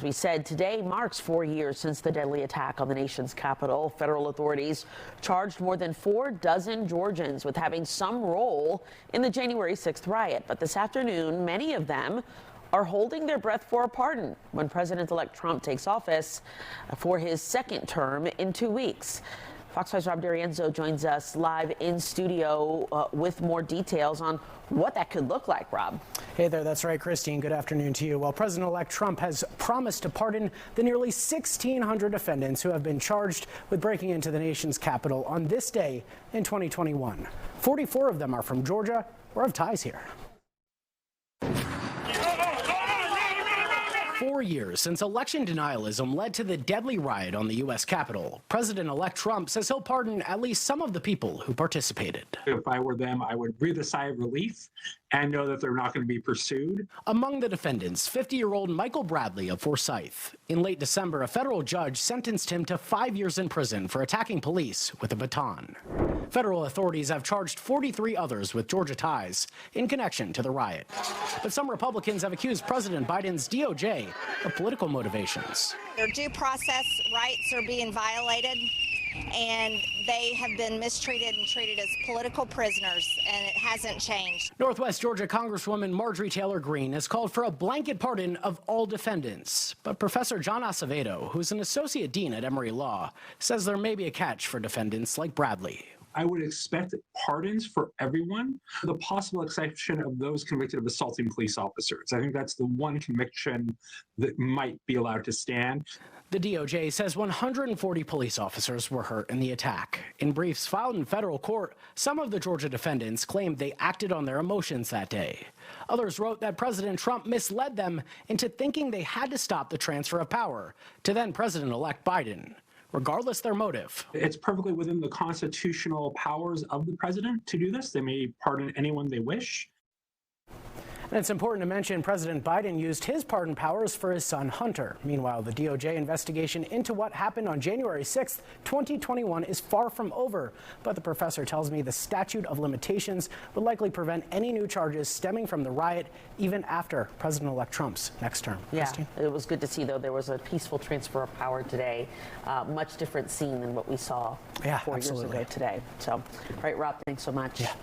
We said today marks 4 years since the deadly attack on the nation's capital. Federal authorities charged more than 4 dozen Georgians with having some role in the January 6th riot. But this afternoon, many of them are holding their breath for a pardon when President-elect Trump takes office for his second term in 2 weeks. Fox 5's Rob D'Arienzo joins us live in studio with more details on what that could look like, Rob. Hey there, that's right, Christine. Good afternoon to you. Well, President-elect Trump has promised to pardon the nearly 1,600 defendants who have been charged with breaking into the nation's capital on this day in 2021. 44 of them are from Georgia or have ties here. 4 years since election denialism led to the deadly riot on the U.S. Capitol, President-elect Trump says he'll pardon at least some of the people who participated. If I were them, I would breathe a sigh of relief and know that they're not going to be pursued. Among the defendants, 50-year-old Michael Bradley of Forsyth. In late December, a federal judge sentenced him to 5 years in prison for attacking police with a baton. Federal authorities have charged 43 others with Georgia ties in connection to the riot. But some Republicans have accused President Biden's DOJ of political motivations. Their due process rights are being violated, and they have been mistreated and treated as political prisoners, and it hasn't changed. Northwest Georgia Congresswoman Marjorie Taylor Greene has called for a blanket pardon of all defendants. But Professor John Acevedo, who's an associate dean at Emory Law, says there may be a catch for defendants like Bradley. I would expect pardons for everyone, with the possible exception of those convicted of assaulting police officers. I think that's the one conviction that might be allowed to stand. The DOJ says 140 police officers were hurt in the attack. In briefs filed in federal court, some of the Georgia defendants claimed they acted on their emotions that day. Others wrote that President Trump misled them into thinking they had to stop the transfer of power to then President-elect Biden. Regardless their motive. It's perfectly within the constitutional powers of the president to do this. They may pardon anyone they wish. And it's important to mention President Biden used his pardon powers for his son Hunter. Meanwhile, the DOJ investigation into what happened on January 6th, 2021 is far from over. But the professor tells me the statute of limitations would likely prevent any new charges stemming from the riot even after President-elect Trump's next term. Yeah, Christine? it was good to see, though, there was a peaceful transfer of power today. Much different scene than what we saw 4 years ago today. So, all right, Rob, thanks so much. Yeah.